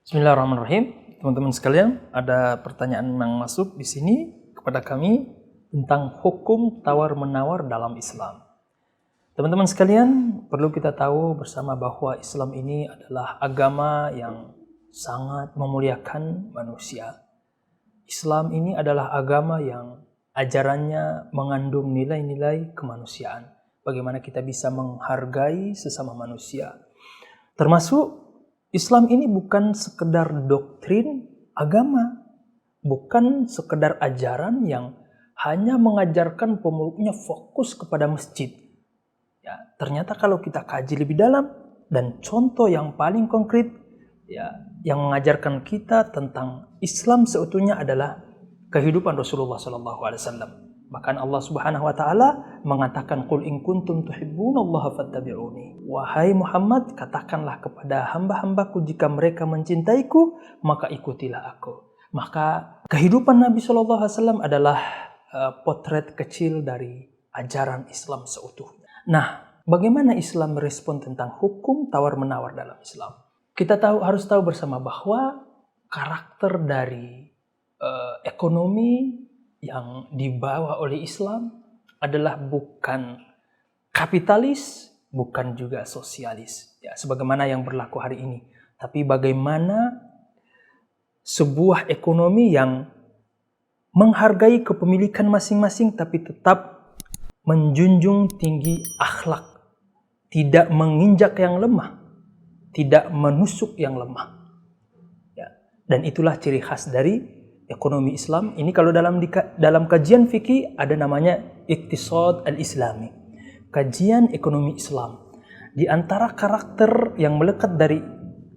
Bismillahirrahmanirrahim. Teman-teman sekalian, ada pertanyaan yang masuk di sini kepada kami tentang hukum tawar-menawar dalam Islam. Teman-teman sekalian, perlu kita tahu bersama bahwa Islam ini adalah agama yang sangat memuliakan manusia. Islam ini adalah agama yang ajarannya mengandung nilai-nilai kemanusiaan. Bagaimana kita bisa menghargai sesama manusia. Termasuk Islam ini bukan sekedar doktrin agama, bukan sekedar ajaran yang hanya mengajarkan pemeluknya fokus kepada masjid. Ya, ternyata kalau kita kaji lebih dalam dan contoh yang paling konkret, ya, yang mengajarkan kita tentang Islam seutuhnya adalah kehidupan Rasulullah SAW. Bahkan Allah Subhanahu wa taala mengatakan, "Qul in kuntum tuhibbunallaha fattabi'uni." Wahai Muhammad, katakanlah kepada hamba-hambaku jika mereka mencintaiku, maka ikutilah aku. Maka kehidupan Nabi sallallahu alaihi wasallam adalah potret kecil dari ajaran Islam seutuhnya. Nah, bagaimana Islam merespon tentang hukum tawar-menawar dalam Islam? Kita harus tahu bersama bahwa karakter dari ekonomi yang dibawa oleh Islam adalah bukan kapitalis, bukan juga sosialis. Ya, sebagaimana yang berlaku hari ini. Tapi bagaimana sebuah ekonomi yang menghargai kepemilikan masing-masing tapi tetap menjunjung tinggi akhlak. Tidak menginjak yang lemah. Tidak menusuk yang lemah. Ya, dan itulah ciri khas dari ekonomi Islam. Ini kalau dalam kajian fikih ada namanya Iqtisad al-Islami. Kajian ekonomi Islam. Di antara karakter yang melekat dari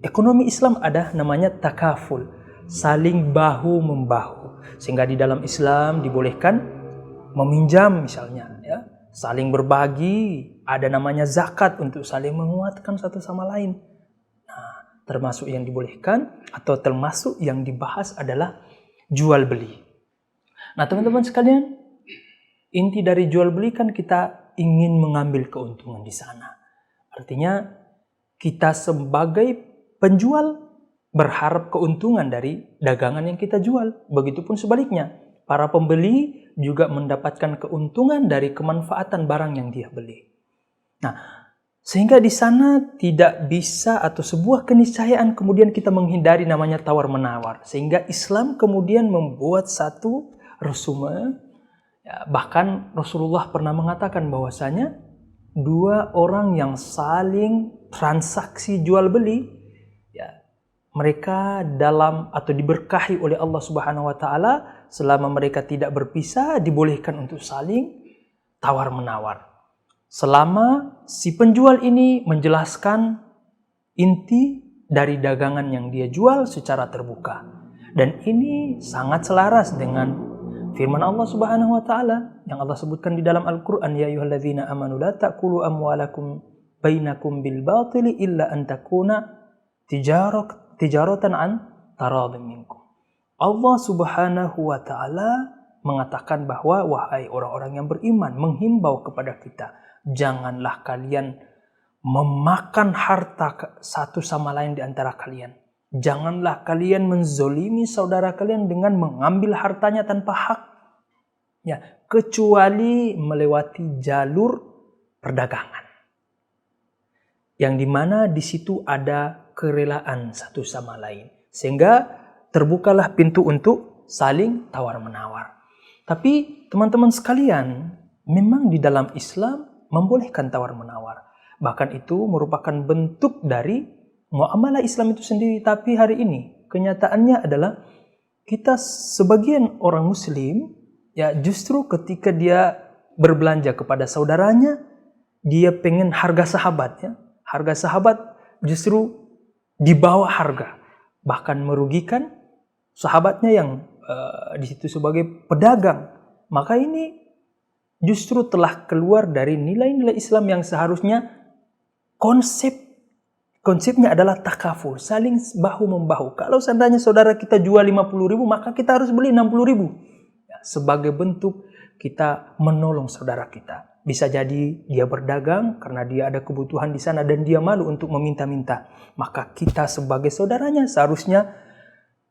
ekonomi Islam ada namanya takaful. Saling bahu-membahu. Sehingga di dalam Islam dibolehkan meminjam misalnya. Ya, saling berbagi. Ada namanya zakat untuk saling menguatkan satu sama lain. Nah, termasuk yang dibolehkan atau termasuk yang dibahas adalah jual beli. Nah, teman-teman sekalian, inti dari jual beli kan kita ingin mengambil keuntungan di sana. Artinya kita sebagai penjual berharap keuntungan dari dagangan yang kita jual. Begitupun sebaliknya, para pembeli juga mendapatkan keuntungan dari kemanfaatan barang yang dia beli. Nah, sehingga di sana tidak bisa atau sebuah keniscayaan kemudian kita menghindari namanya tawar-menawar. Sehingga Islam kemudian membuat satu resume. Ya, bahkan Rasulullah pernah mengatakan bahwasanya dua orang yang saling transaksi jual beli, ya, mereka dalam atau diberkahi oleh Allah Subhanahu wa taala selama mereka tidak berpisah dibolehkan untuk saling tawar-menawar. Selama si penjual ini menjelaskan inti dari dagangan yang dia jual secara terbuka. Dan ini sangat selaras dengan firman Allah Subhanahu wa taala yang Allah sebutkan di dalam Al-Qur'an, ya ayyuhalladzina amanu la ta'kulu amwalakum bainakum bil batili illa an takuna tijaratan an taradin minkum. Allah Subhanahu wa taala mengatakan bahwa wahai orang-orang yang beriman, menghimbau kepada kita, janganlah kalian memakan harta satu sama lain di antara kalian. Janganlah kalian menzolimi saudara kalian dengan mengambil hartanya tanpa hak. Ya, kecuali melewati jalur perdagangan. Yang dimana di situ ada kerelaan satu sama lain. Sehingga terbukalah pintu untuk saling tawar-menawar. Tapi teman-teman sekalian, memang di dalam Islam membolehkan tawar-menawar. Bahkan itu merupakan bentuk dari muamalah Islam itu sendiri. Tapi hari ini kenyataannya adalah kita sebagian orang Muslim, ya, justru ketika dia berbelanja kepada saudaranya, dia pengen harga sahabat, ya. Harga sahabat justru di bawah harga, bahkan merugikan sahabatnya yang di situ sebagai pedagang. Maka ini justru telah keluar dari nilai-nilai Islam yang seharusnya konsepnya adalah takaful, saling bahu-membahu. Kalau seandainya saudara kita jual 50.000, maka kita harus beli 60.000. Ya, sebagai bentuk kita menolong saudara kita. bisa jadi dia berdagang karena dia ada kebutuhan di sana dan dia malu untuk meminta-minta. Maka kita sebagai saudaranya seharusnya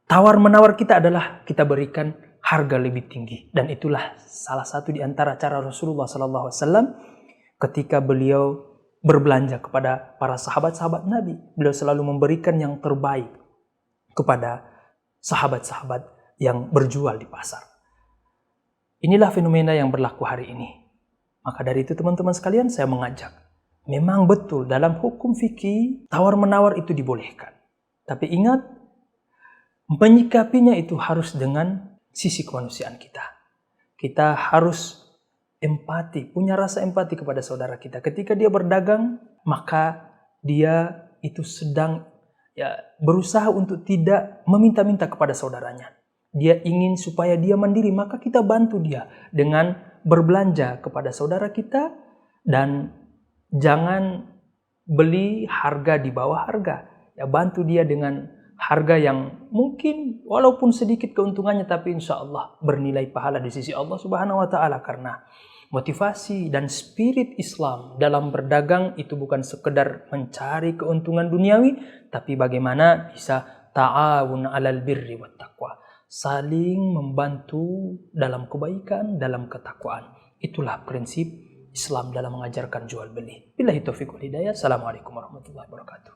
tawar-menawar kita adalah kita berikan harga lebih tinggi. Dan itulah salah satu di antara cara Rasulullah SAW ketika beliau berbelanja kepada para sahabat-sahabat Nabi. Beliau selalu memberikan yang terbaik kepada sahabat-sahabat yang berjual di pasar. Inilah fenomena yang berlaku hari ini. Maka dari itu teman-teman sekalian saya mengajak. Memang betul dalam hukum fikih tawar-menawar itu dibolehkan. Tapi ingat, menyikapinya itu harus dengan sisi kemanusiaan kita. Kita harus empati, punya rasa empati kepada saudara kita. Ketika dia berdagang, maka dia itu sedang berusaha untuk tidak meminta-minta kepada saudaranya. Dia ingin supaya dia mandiri, maka kita bantu dia dengan berbelanja kepada saudara kita dan jangan beli harga di bawah harga. Ya, bantu dia dengan harga yang mungkin walaupun sedikit keuntungannya tapi insya Allah bernilai pahala di sisi Allah Subhanahu wa Ta'ala, karena motivasi dan spirit Islam dalam berdagang itu bukan sekedar mencari keuntungan duniawi, tapi bagaimana bisa ta'awun 'alal birri wat taqwa, saling membantu dalam kebaikan, dalam ketakwaan. Itulah prinsip Islam dalam mengajarkan jual beli. Billahi taufiq wal hidayah. Assalamualaikum warahmatullahi wabarakatuh.